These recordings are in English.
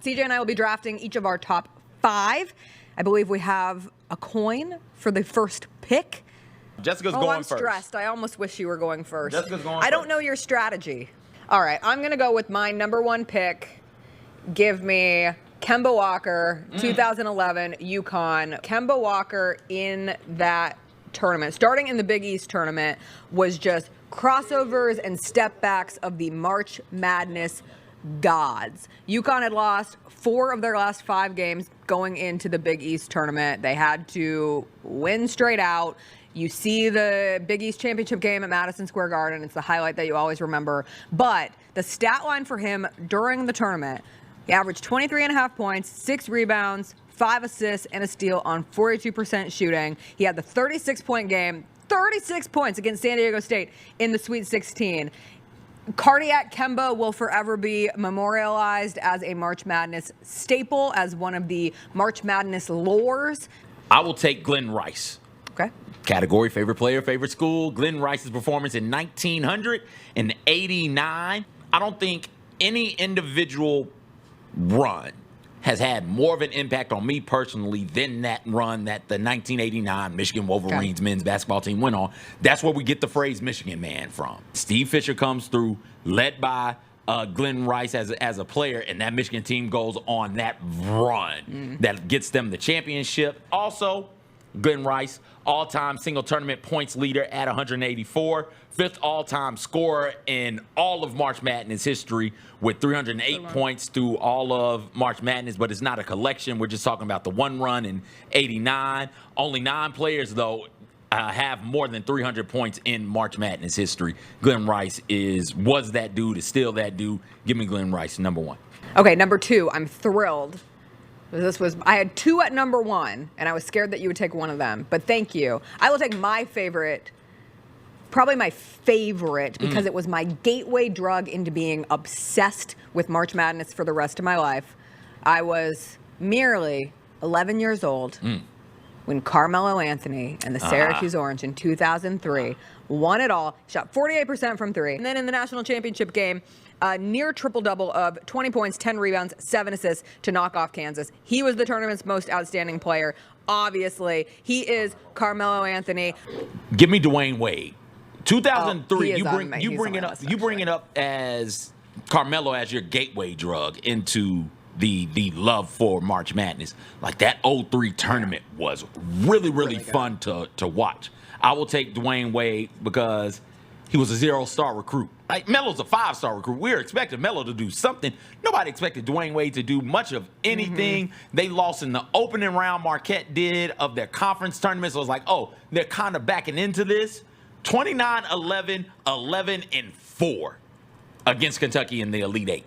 CJ and I will be drafting each of our top 5. I believe we have a coin for the first pick. Jessica's going first. I'm stressed. I almost wish you were going first. Jessica's going I don't know your strategy. All right, I'm going to go with my number 1 pick. Give me Kemba Walker, 2011 UConn. Kemba Walker in that tournament, starting in the Big East tournament, was just crossovers and step backs of the March Madness gods. UConn had lost 4 of their last 5 games going into the Big East tournament. They had to win straight out. You see the Big East championship game at Madison Square Garden. It's the highlight that you always remember. But the stat line for him during the tournament, he averaged 23.5 points, 6 rebounds, 5 assists, and a steal on 42% shooting. He had the 36-point game, 36 points against San Diego State in the Sweet 16. Cardiac Kemba will forever be memorialized as a March Madness staple, as one of the March Madness lores. I will take Glenn Rice. Okay. Category, favorite player, favorite school. Glenn Rice's performance in 1989. I don't think any individual run has had more of an impact on me personally than that run that the 1989 Michigan Wolverines men's basketball team went on. That's where we get the phrase Michigan man from. Steve Fisher comes through, led by Glenn Rice as a player, and that Michigan team goes on that run that gets them the championship. Also, Glenn Rice, all-time single tournament points leader at 184, 5th all-time scorer in all of March Madness history with 308 points through all of March Madness, but it's not a collection. We're just talking about the one run in 89. Only 9 players, though, have more than 300 points in March Madness history. Glenn Rice was that dude, is still that dude. Give me Glenn Rice, number 1. Okay, number 2, I'm thrilled. I had 2 at number 1, and I was scared that you would take one of them. But thank you. I will take my favorite, probably my favorite, because it was my gateway drug into being obsessed with March Madness for the rest of my life. I was merely 11 years old when Carmelo Anthony and the Syracuse Orange in 2003 won it all, shot 48% from 3. And then in the national championship game, near triple-double of 20 points, 10 rebounds, 7 assists to knock off Kansas. He was the tournament's most outstanding player. Obviously, he is Carmelo Anthony. Give me Dwayne Wade. 2003. Oh, you bring it up as Carmelo as your gateway drug into the love for March Madness. Like that 03 tournament was really fun to watch. I will take Dwayne Wade because he was a 0-star recruit. Like Melo's a 5-star recruit. We were expecting Melo to do something. Nobody expected Dwayne Wade to do much of anything. They lost in the opening round. Marquette did of their conference tournament. So it was like, oh, they're kind of backing into this. 29-11, 11-4 against Kentucky in the Elite 8.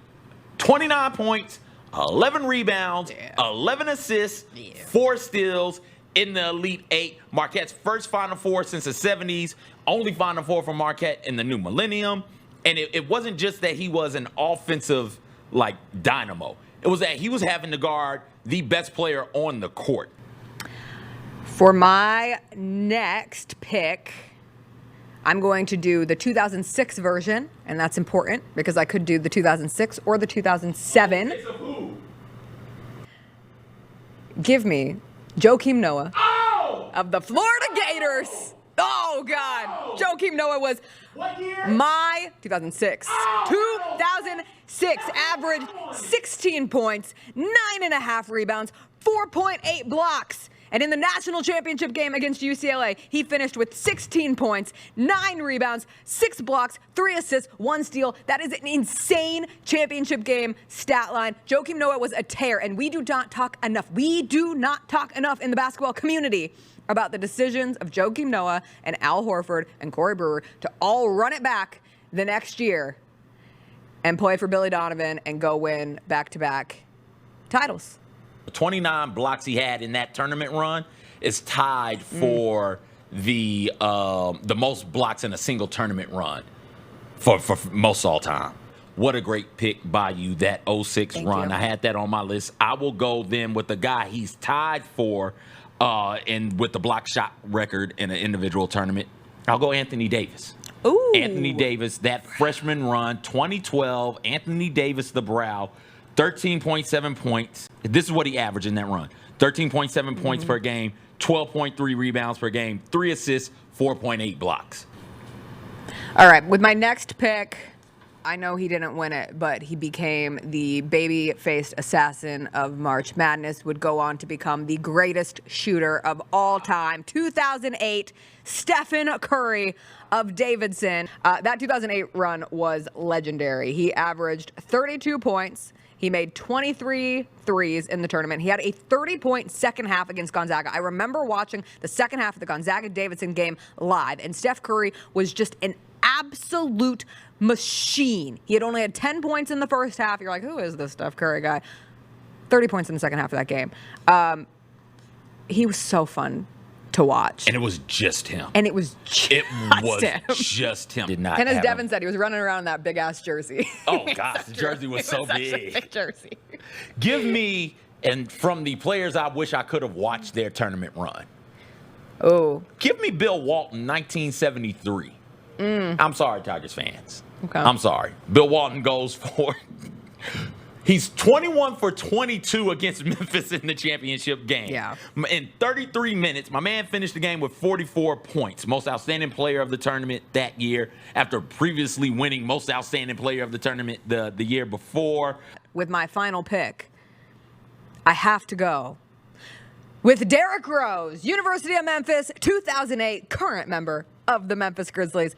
29 points, 11 rebounds, 11 assists, 4 steals in the Elite 8. Marquette's first Final Four since the 70s. Only Final Four for Marquette in the new millennium. And it wasn't just that he was an offensive, dynamo. It was that he was having to guard the best player on the court. For my next pick, I'm going to do the 2006 version, and that's important because I could do the 2006 or the 2007. It's a who? Give me Joakim Noah of the Florida Gators. Oh, God. Oh. Joakim Noah was What year? my 2006. 2006 averaged 16 points, 9.5 rebounds, 4.8 blocks. And in the national championship game against UCLA, he finished with 16 points, 9 rebounds, 6 blocks, 3 assists, 1 steal. That is an insane championship game stat line. Joakim Noah was a tear, and we do not talk enough. We do not talk enough in the basketball community about the decisions of Joakim Noah and Al Horford and Corey Brewer to all run it back the next year and play for Billy Donovan and go win back-to-back titles. 29 blocks he had in that tournament run is tied for the most blocks in a single tournament run for most all time. What a great pick by you, that 06 Thank run. you. I had that on my list. I will go then with the guy he's tied for and with the block shot record in an individual tournament. I'll go Anthony Davis. Ooh. Anthony Davis, that freshman run, 2012, Anthony Davis, the brow. 13.7 points. This is what he averaged in that run. 13.7 points per game, 12.3 rebounds per game, 3 assists, 4.8 blocks. All right, with my next pick, I know he didn't win it, but he became the baby-faced assassin of March Madness, would go on to become the greatest shooter of all time. 2008, Stephen Curry of Davidson. That 2008 run was legendary. He averaged 32 points. He made 23 threes in the tournament. He had a 30-point second half against Gonzaga. I remember watching the second half of the Gonzaga-Davidson game live, and Steph Curry was just an absolute machine. He had only had 10 points in the first half. You're like, who is this Steph Curry guy? 30 points in the second half of that game. He was so fun to watch. And it was just him. And it was just him. Just him. Did not and as have Devin him. said, he was running around in that big-ass jersey. Oh, gosh, the jersey was so big. Big jersey. Give me, and from the players I wish I could have watched their tournament run. Oh. Give me Bill Walton, 1973. I'm sorry, Tigers fans. Okay. I'm sorry. Bill Walton goes for... He's 21 for 22 against Memphis in the championship game. Yeah. In 33 minutes, my man finished the game with 44 points. Most outstanding player of the tournament that year, after previously winning most outstanding player of the tournament the year before. With my final pick, I have to go with Derrick Rose, University of Memphis, 2008, current member of the Memphis Grizzlies.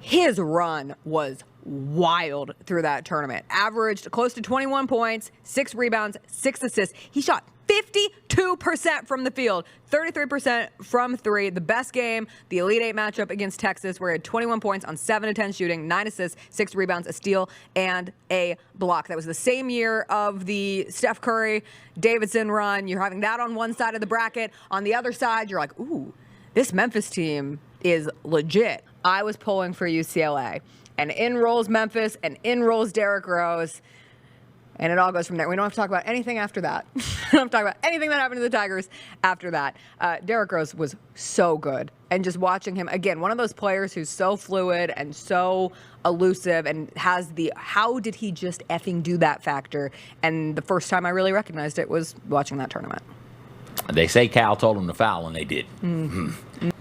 His run was wild through that tournament. Averaged close to 21 points, 6 rebounds, 6 assists. He shot 52% from the field, 33% from 3. The best game, the Elite 8 matchup against Texas, where he had 21 points on 7 of 10 shooting, 9 assists, 6 rebounds, a steal, and a block. That was the same year of the Steph Curry Davidson run. You're having that on one side of the bracket. On the other side, you're like, ooh, this Memphis team is legit. I was pulling for UCLA. And in rolls Memphis, and in rolls Derrick Rose, and it all goes from there. We don't have to talk about anything after that. We don't have to talk about anything that happened to the Tigers after that. Derrick Rose was so good. And just watching him, again, one of those players who's so fluid and so elusive and has the how did he just effing do that factor. And the first time I really recognized it was watching that tournament. They say Cal told him to foul, and they did.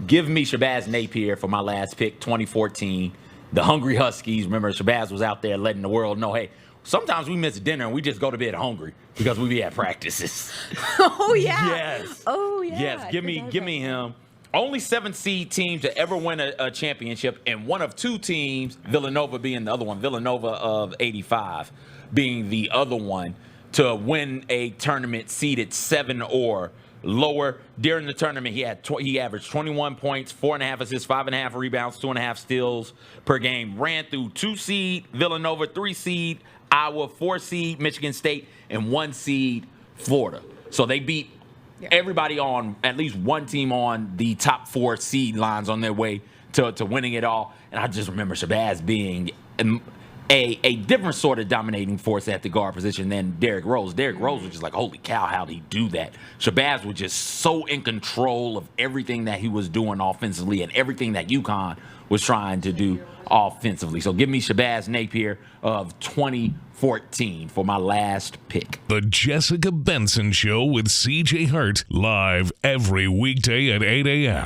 Give me Shabazz Napier for my last pick, 2014. The Hungry Huskies. Remember, Shabazz was out there letting the world know, hey, sometimes we miss dinner and we just go to bed hungry because we be at practices. Oh, yeah. Yes. Oh, yeah. Yes, give me him. Only 7 seed team to ever win a championship, and one of 2 teams, Villanova being the other one, Villanova of 85 being the other one, to win a tournament seeded 7 or lower. During the tournament, he averaged 21 points, 4.5 assists, 5.5 rebounds, 2.5 steals per game. Ran through 2 seed Villanova, 3 seed Iowa, 4 seed Michigan State, and 1 seed Florida. So they beat everybody on at least one team on the top 4 seed lines on their way to winning it all. And I just remember Shabazz being a different sort of dominating force at the guard position than Derrick Rose. Derrick Rose was just like, holy cow, how'd he do that? Shabazz was just so in control of everything that he was doing offensively and everything that UConn was trying to do offensively. So give me Shabazz Napier of 2014 for my last pick. The Jessica Benson Show with CJ Hart, live every weekday at 8 a.m.